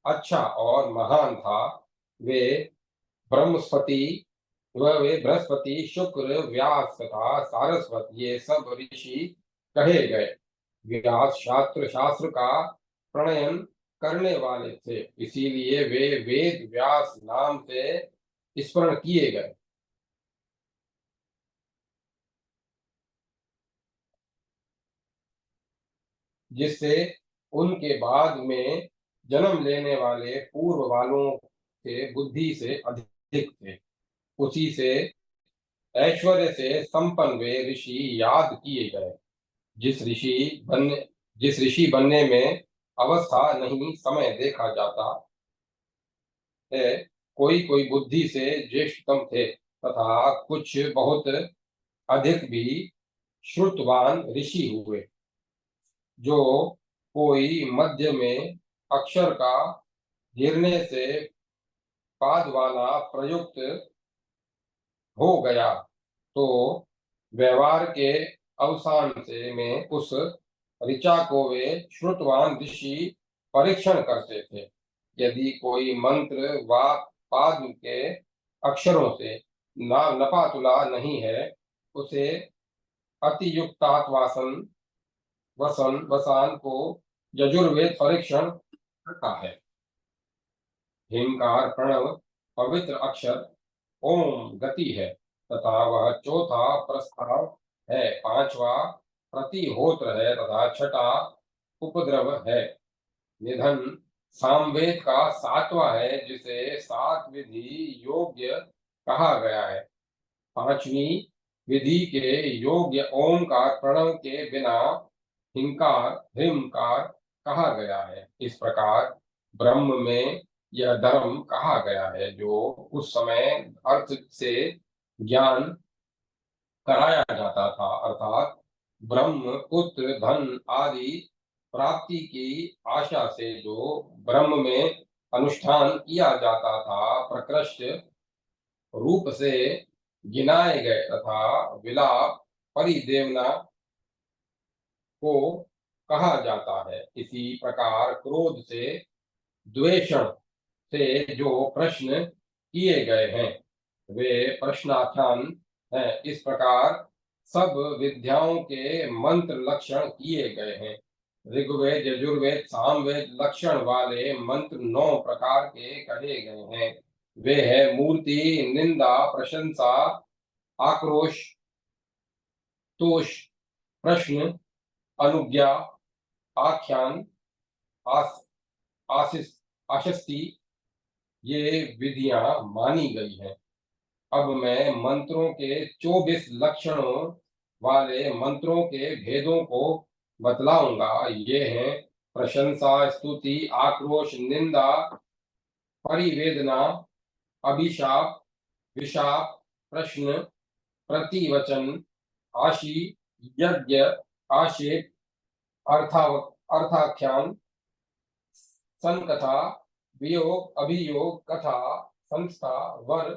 अच्छा और महान था। वे ब्रह्मस्पति वे बृहस्पति, शुक्र, व्यास तथा सारस्वत ये सब ऋषि कहे गए। व्यास शास्त्र का प्रणयन करने वाले थे, इसीलिए वे वेद व्यास नाम से स्मरण किए गए। जिससे उनके बाद में जन्म लेने वाले पूर्व वालों के बुद्धि से अधिक थे। उसी से ऐश्वर्य से संपन्न वे ऋषि याद किए गए। जिस ऋषि बनने में अवस्था नहीं समय देखा जाता है, कोई कोई बुद्धि से ज्येष्ठतम थे तथा कुछ बहुत अधिक भी श्रुतवान ऋषि हुए। जो कोई मध्य में अक्षर का गिरने से पाद वाला प्रयुक्त हो गया तो व्यवहार के अवसान से में उस ऋचा को वे श्रुतवान ऋषि परीक्षण करते थे। यदि कोई मंत्र व पाद के अक्षरों से ना नपा तुला नहीं है, उसे अतियुक्तात्वासन वसान को यजुर्वेद परीक्षण करता है। हिमकार प्रणव पवित्र अक्षर ओम गति है तथा वह चौथा प्रस्ताव है, पांचवा प्रतिहोत्र है तथा छठा उपद्रव है। निधन सामवेद का सातवां है, जिसे सात विधि योग्य कहा गया है। पांचवी विधि के योग्य ओमकार प्रणव के बिना हिंकार हिमकार कहा गया है। इस प्रकार ब्रह्म में यह धर्म कहा गया है जो उस समय अर्थ से ज्ञान कराया जाता था, अर्थात ब्रह्म पुत्र धन आदि प्राप्ति की आशा से जो ब्रह्म में अनुष्ठान किया जाता था, प्रकृष्ट रूप से गिनाए गए तथा विलाप परिदेवना को कहा जाता है। इसी प्रकार क्रोध से द्वेषण से जो प्रश्न किए गए हैं, वे प्रश्नाख्यान हैं। इस प्रकार सब विद्याओं के मंत्र लक्षण किए गए हैं। ऋग्वेद यजुर्वेद सामवेद लक्षण वाले मंत्र 9 प्रकार के कहे गए हैं। वे है मूर्ति, निंदा, प्रशंसा, आक्रोश, तोष, प्रश्न, अनुज्ञा, आख्यान, आस, आशिष, आशस्ति, ये विधियां मानी गई हैं। अब मैं मंत्रों के 24 लक्षणों वाले मंत्रों के भेदों को बतलाऊंगा। ये हैं प्रशंसा, स्तुति, आक्रोश, निंदा, परिवेदना, अभिशाप, विशाप, प्रश्न, प्रतिवचन, आशी, यज्ञ, आक्षेप, अर्थाख्यान, संकथा, वियोग, अभियोग, कथा, संस्था, वर,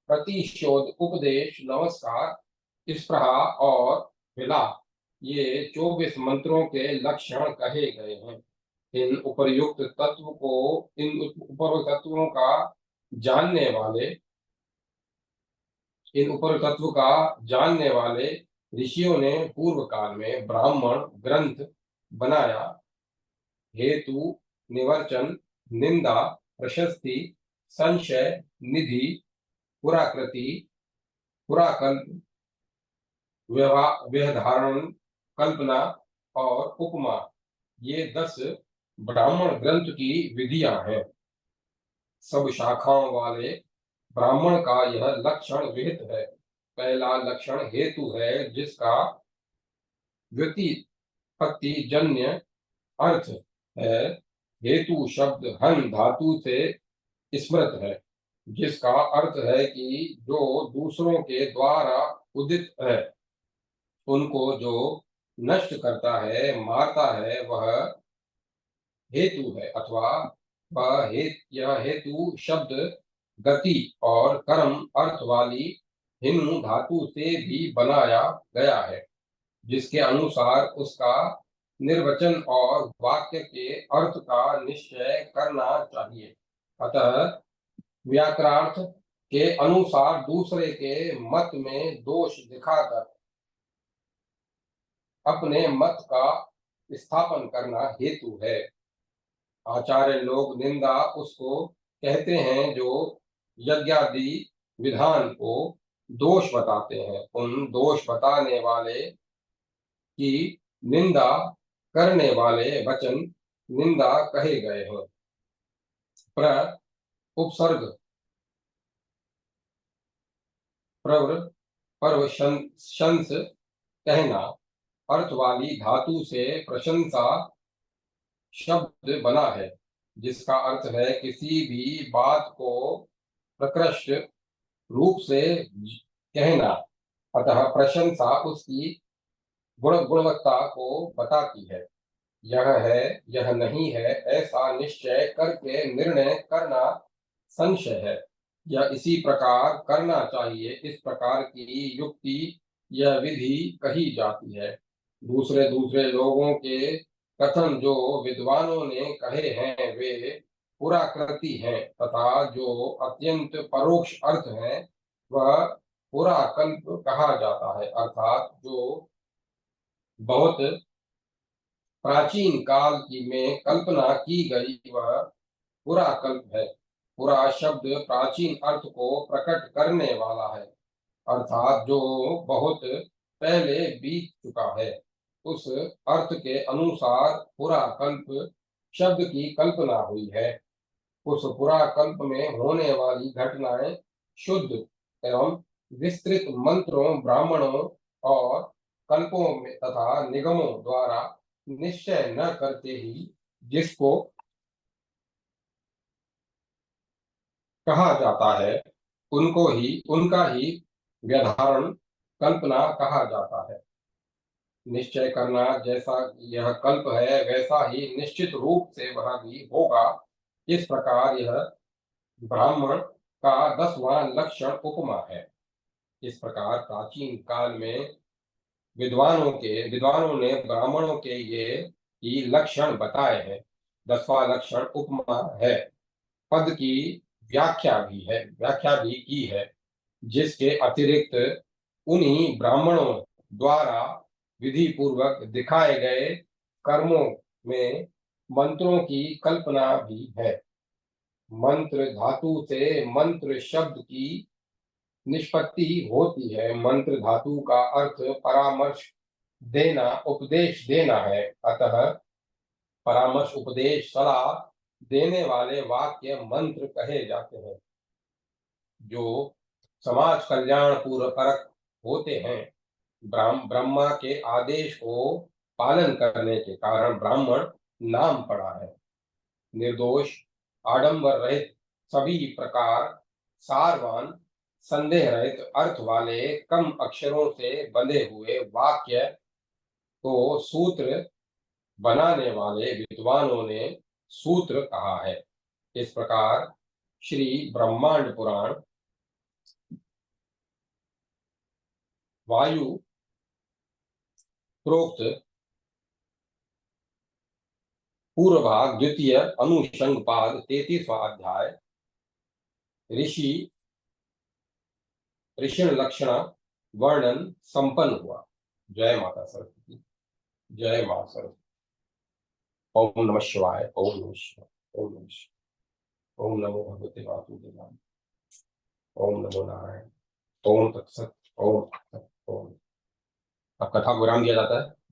प्रतिशोध, उपदेश, नमस्कार, स्पृहा और विलाप, ये 24 मंत्रों के लक्षण कहे गए हैं। इन उपर्युक्त तत्वों का जानने वाले इन उपर तत्व का जानने वाले ऋषियों ने पूर्व काल में ब्राह्मण ग्रंथ बनाया। हेतु, निवर्चन, निंदा, प्रशस्ति, संशय, निधि, पुराकृति, पुराकल्प, व्यवधारण, कल्पना और उपमा, ये 10 ब्राह्मण ग्रंथ की विधियां हैं। सब शाखाओं वाले ब्राह्मण का यह लक्षण विहित है। पहला लक्षण हेतु है, जिसका व्युत्पत्ति जन्य अर्थ है। हेतु शब्द हन धातु से स्मृत है, जिसका अर्थ है कि जो दूसरों के द्वारा उदित है, उनको जो नष्ट करता है, मारता है, वह हेतु है। अथवा यह हेतु शब्द गति और कर्म अर्थ वाली हिनु धातु से भी बनाया गया है, जिसके अनुसार उसका निर्वचन और वाक्य के अर्थ का निश्चय करना चाहिए। अतः व्याकरणार्थ के अनुसार दूसरे के मत में दोष दिखाकर अपने मत का स्थापन करना हेतु है। आचार्य लोग निंदा उसको कहते हैं जो यज्ञादि विधान को दोष बताते हैं। उन दोष बताने वाले की निंदा करने वाले वचन निंदा कहे गए हैं। प्र उपसर्ग प्रवर पर्व शंस कहना अर्थ वाली धातु से प्रशंसा शब्द बना है, जिसका अर्थ है किसी भी बात को प्रकृष्ट रूप से कहना। अतः प्रशंसा उसकी गुणवत्ता को बताती है। यह है, यह नहीं है, ऐसा निश्चय करके निर्णय करना संशय है। यह इसी प्रकार करना चाहिए। इस प्रकार की युक्ति यह विधि कही जाती है। दूसरे दूसरे लोगों के कथन जो विद्वानों ने कहे हैं वे पुराकृति हैं, तथा जो अत्यंत परोक्ष अर्थ है वह पुराकल्प कहा जाता है, अर्थात जो बहुत प्राचीन काल की में कल्पना की गई वह पुराकल्प है। पुरा शब्द प्राचीन अर्थ को प्रकट करने वाला है, अर्थात जो बहुत पहले बीत चुका है। उस अर्थ के अनुसार पुराकल्प शब्द की कल्पना हुई है। उस पुराकल्प में होने वाली घटनाएं शुद्ध एवं विस्तृत मंत्रों, ब्राह्मणों और कल्पों में तथा निगमों द्वारा निश्चय न करते ही जिसको कहा जाता है उनका ही व्यवधारण कल्पना कहा जाता है। निश्चय करना जैसा यह कल्प है वैसा ही निश्चित रूप से वह भी होगा। इस प्रकार यह ब्राह्मण का 10वां लक्षण उपमा है। इस प्रकार प्राचीन काल में विद्वानों ने ब्राह्मणों के ये ही लक्षण बताए हैं। 10वां लक्षण उपमा है। पद की व्याख्या भी की है, जिसके अतिरिक्त उन्हीं ब्राह्मणों द्वारा विधि पूर्वक दिखाए गए कर्मों में मंत्रों की कल्पना भी है। मंत्र धातु से मंत्र शब्द की निष्पत्ति होती है। मंत्र धातु का अर्थ परामर्श देना, उपदेश देना है। अतः परामर्श, उपदेश, सलाह देने वाले वाक्य मंत्र कहे जाते हैं, जो समाज कल्याण पूर्वक होते हैं। ब्रह्मा के आदेश को पालन करने के कारण ब्राह्मण नाम पड़ा है। निर्दोष, आडंबर रहित, सभी प्रकार सारवान, संदेह रहित अर्थ वाले कम अक्षरों से बंधे हुए वाक्य को सूत्र बनाने वाले विद्वानों ने सूत्र कहा है। इस प्रकार श्री ब्रह्मांड पुराण वायु प्रोक्त पूर्व भाग द्वितीय अनुषंग पाद 33वां अध्याय ऋषि ऋषि लक्षण वर्णन संपन्न हुआ। जय माता सरस्वती। जय माता सरस्वती। ओम नमः शिवाय। ओम नमः शिवाय। ओम नमः शिवाय। ओम नमो भगवते वासुदेवाय। ओम नमो नारायण। ओम तत्सत। ओम तत्सत। ओम। अब कथा को विराम दिया जाता है।